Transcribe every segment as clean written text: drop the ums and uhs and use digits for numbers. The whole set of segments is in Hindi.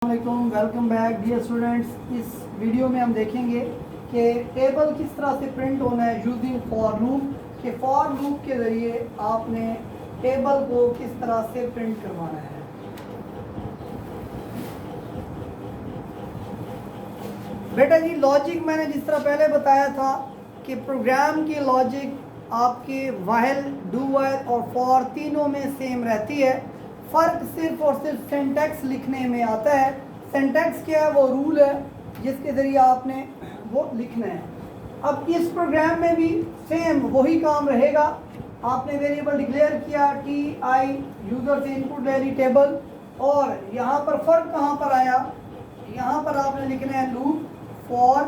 Welcome back dear students. इस वीडियो में हम देखेंगे कि टेबल किस तरह से प्रिंट होना है यूजिंग फॉर लूप। के फॉर लूप के ज़रिए आपने टेबल को किस तरह से प्रिंट करवाना है। बेटा जी, लॉजिक मैंने जिस तरह पहले बताया था कि प्रोग्राम की लॉजिक आपके व्हाइल, डू व्हाइल और फॉर तीनों में सेम रहती है। फ़र्क सिर्फ और सिर्फ सिंटैक्स लिखने में आता है। सिंटैक्स क्या है? वो रूल है जिसके ज़रिए आपने वो लिखना है। अब इस प्रोग्राम में भी सेम वही काम रहेगा। आपने वेरिएबल डिक्लेयर किया टी आई, यूज़र से इनपुट ले ली टेबल, और यहाँ पर फ़र्क कहाँ पर आया? यहाँ पर आपने लिखना है लूप फॉर।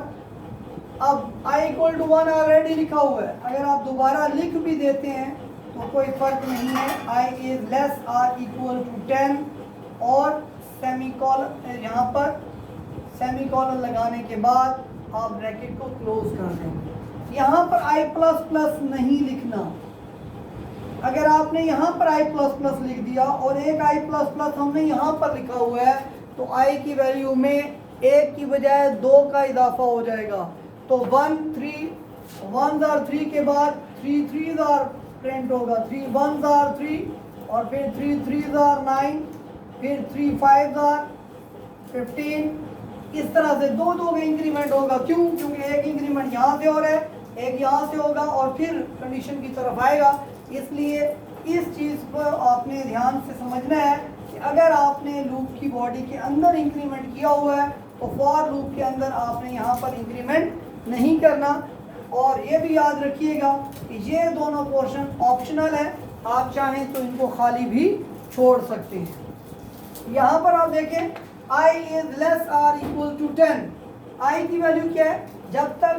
अब i इक्वल टू 1 ऑलरेडी लिखा हुआ है, अगर आप दोबारा लिख भी देते हैं तो कोई फ़र्क नहीं है। i is less or equal to 10 और सेमीकोलन, यहाँ पर सेमीकोलन लगाने के बाद आप ब्रैकेट को क्लोज कर देंगे। यहाँ पर i प्लस प्लस नहीं लिखना। अगर आपने यहाँ पर i प्लस प्लस लिख दिया और एक i प्लस प्लस हमने यहाँ पर लिखा हुआ है तो i की वैल्यू में एक की बजाय 2 का इजाफा हो जाएगा। तो 1 3 1s आर 3 के बाद 3 3s आर प्रिंट होगा, 3 1s आर 3 और फिर 3 3s आर 9, फिर 3 5s आर 15। इस तरह से दो का इंक्रीमेंट होगा। क्यों? क्योंकि एक इंक्रीमेंट यहाँ से हो रहा है, एक यहाँ से होगा और फिर कंडीशन की तरफ आएगा। इसलिए इस चीज़ को आपने ध्यान से समझना है कि अगर आपने लूप की बॉडी के अंदर इंक्रीमेंट किया हुआ है तो फॉर लूप के अंदर आपने यहाँ पर इंक्रीमेंट नहीं करना। और ये भी याद रखिएगा कि ये दोनों पोर्शन ऑप्शनल है, आप चाहें तो इनको खाली भी छोड़ सकते हैं। यहाँ पर आप देखें i is less or equal to 10। i की वैल्यू क्या है? जब तक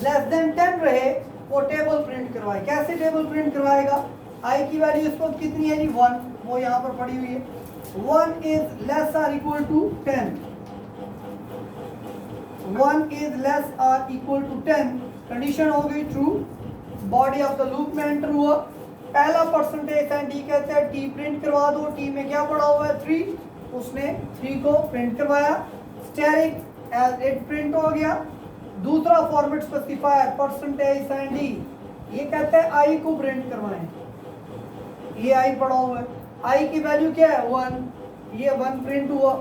लेस देन 10 रहे वो टेबल प्रिंट करवाए। कैसे टेबल प्रिंट करवाएगा? i की वैल्यू इस वक्त कितनी है जी? 1, वो यहाँ पर पड़ी हुई है। 1 is less or equal to 10, 1 is less or equal to 10, condition हो गई true. Body of the loop में एंटर हुआ। पहला परसेंटेज साइन टी कहते हैं, टी प्रिंट करवा दो। टी में क्या पड़ा हुआ है? 3, उसने 3 को प्रिंट करवाया। स्टेरिक एज इट प्रिंट हो गया। दूसरा format specifier percentage sign d, ये कहता है आई को प्रिंट करवाएं। ये आई पड़ा हुआ है, आई की वैल्यू क्या है? 1, ये 1 प्रिंट हुआ।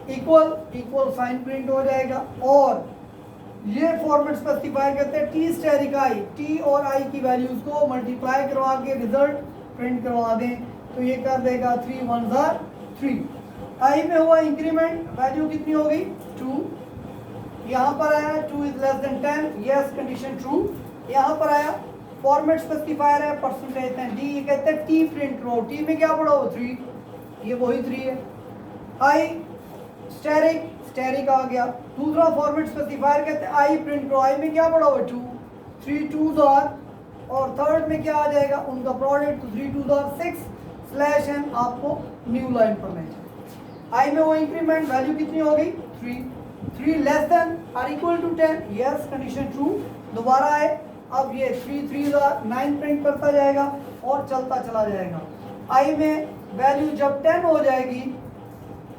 इक्वल साइन प्रिंट हो जाएगा। और ये फॉर्मेट स्पेसिफायर कहते हैं टी स्टेरिक आई, टी और आई की वैल्यूज को मल्टीप्लाई करवा के रिजल्ट प्रिंट करवा दें तो ये कर देगा 3 1s आर 3। आई में हुआ इंक्रीमेंट, वैल्यू कितनी हो गई? 2। यहाँ पर आया 2 is less than 10, yes condition true. यहाँ पर आया फॉर्मेट स्पेसिफायर है परसेंटेज एंड डी, ये कहते हैं टी प्रिंट करो। टी में क्या पड़ा हो? 3, ये वही 3 है। आई स्टेरिक आ गया। दूसरा फॉर्मेट स्पेसिफायर कहते हैं आई प्रिंट करो। आई में क्या पड़ा हुआ? 2, 3 2s आर, और थर्ड में क्या आ जाएगा? उनका प्रोडक्ट, तो 3 2s आर 6 स्लैश एन आपको न्यू लाइन पर ले जाए। आई में वो इंक्रीमेंट वैल्यू कितनी हो गई? 3 less than or equal to 10, yes condition true. दोबारा आए, अब ये 3 3s आर 9 प्रिंट करता जाएगा और चलता चला जाएगा। आई में वैल्यू जब 10 हो जाएगी,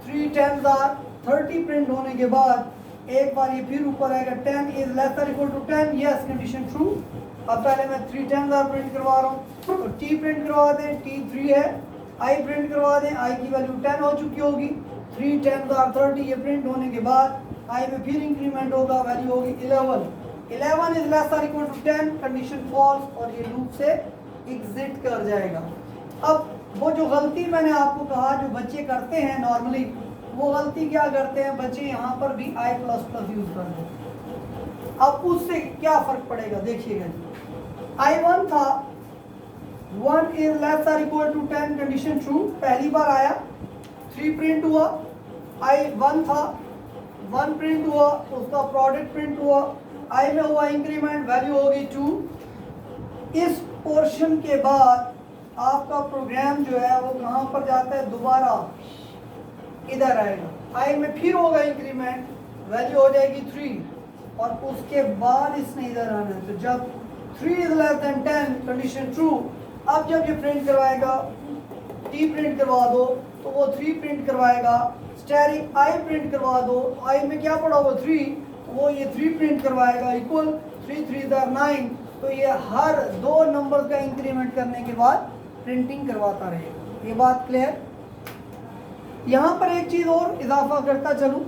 3 10s आर 30 प्रिंट होने के बाद एक बार ये फिर ऊपर आएगा 10 is less or equal to 10, yes condition true. अब पहले मैं 3 10s आर प्रिंट करवा रहा हूँ तो टी प्रिंट करवा दें, टी 3 है। आई प्रिंट करवा दें, आई की वैल्यू 10 हो चुकी होगी। 3 10s आर 30 ये प्रिंट होने के बाद आई में फिर इंक्रीमेंट होगा, वैल्यू होगी 11 is less or equal to 10, condition false और ये लूप से एग्जिट कर जाएगा। अब वो जो गलती मैंने आपको कहा जो बच्चे करते हैं नॉर्मली, वो गलती क्या करते हैं बच्चे? यहाँ पर भी i प्लस प्लस यूज कर दें। अब उससे क्या फर्क पड़ेगा देखिएगा जी। i1 था, 1 is less or equal to 10, condition true. पहली बार आया, 3 प्रिंट हुआ। i1 था, 1 प्रिंट हुआ, उसका प्रोडक्ट प्रिंट हुआ। i में हुआ इंक्रीमेंट, वैल्यू होगी 2। इस पोर्शन के बाद आपका प्रोग्राम जो है वो कहाँ पर जाता है? दोबारा इधर आएगा। आई में फिर होगा इंक्रीमेंट, वैल्यू हो जाएगी 3 और उसके बाद इसने इधर आना है। तो जब 3 is less than 10, condition true. अब जब ये प्रिंट करवाएगा, टी प्रिंट करवा दो तो वो 3 प्रिंट करवाएगा। स्टेरिक आई प्रिंट करवा दो, आई में क्या पड़ा हुआ 3, वो ये 3 प्रिंट करवाएगा इक्वल 3 3 9। तो ये हर 2 नंबर का इंक्रीमेंट करने के बाद प्रिंटिंग करवाता रहेगा। ये बात क्लियर। यहाँ पर एक चीज़ और इजाफा करता चलूँ,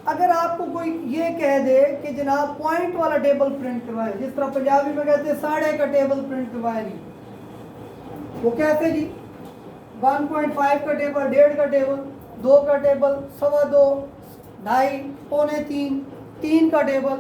अगर आपको कोई ये कह दे कि जनाब पॉइंट वाला टेबल प्रिंट करवाए, जिस तरह पंजाबी में कहते हैं साढ़े का टेबल प्रिंट करवाए जी, वो कैसे जी 1.5 का टेबल, 1.5 का टेबल, 2 का टेबल, 2.25, 2.5, पौने 3, 3 का टेबल।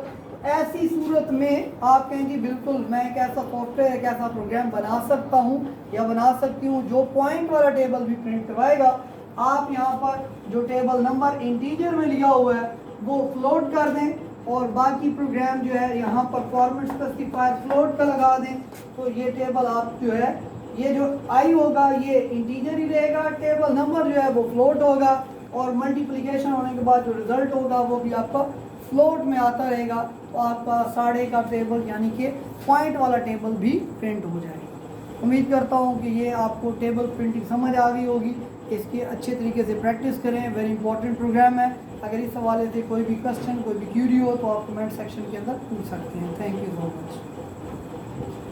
ऐसी सूरत में आप कहें जी बिल्कुल मैं एक ऐसा सॉफ्टवेयर एक ऐसा प्रोग्राम बना सकता हूँ या बना सकती हूँ जो पॉइंट वाला टेबल भी प्रिंट करवाएगा। आप यहाँ पर जो टेबल नंबर इंटीजर में लिया हुआ है वो फ्लोट कर दें और बाकी प्रोग्राम जो है यहाँ पर फॉर्मेट स्पेसिफायर फ्लोट का लगा दें। तो ये टेबल आप जो है ये जो आई होगा ये इंटीजर ही रहेगा, टेबल नंबर जो है वो फ्लोट होगा और मल्टीप्लिकेशन होने के बाद जो रिजल्ट होगा वो भी आपका फ्लोट में आता रहेगा। तो आपका साढ़े का टेबल यानी कि पॉइंट वाला टेबल भी प्रिंट हो जाएगा। उम्मीद करता हूँ कि ये आपको टेबल प्रिंटिंग समझ आ गई होगी। इसकी अच्छे तरीके से प्रैक्टिस करें, वेरी इंपॉर्टेंट प्रोग्राम है। अगर इस हवाले से कोई भी क्वेश्चन कोई भी क्यूरी हो तो आप कमेंट सेक्शन के अंदर पूछ सकते हैं। Thank you so much.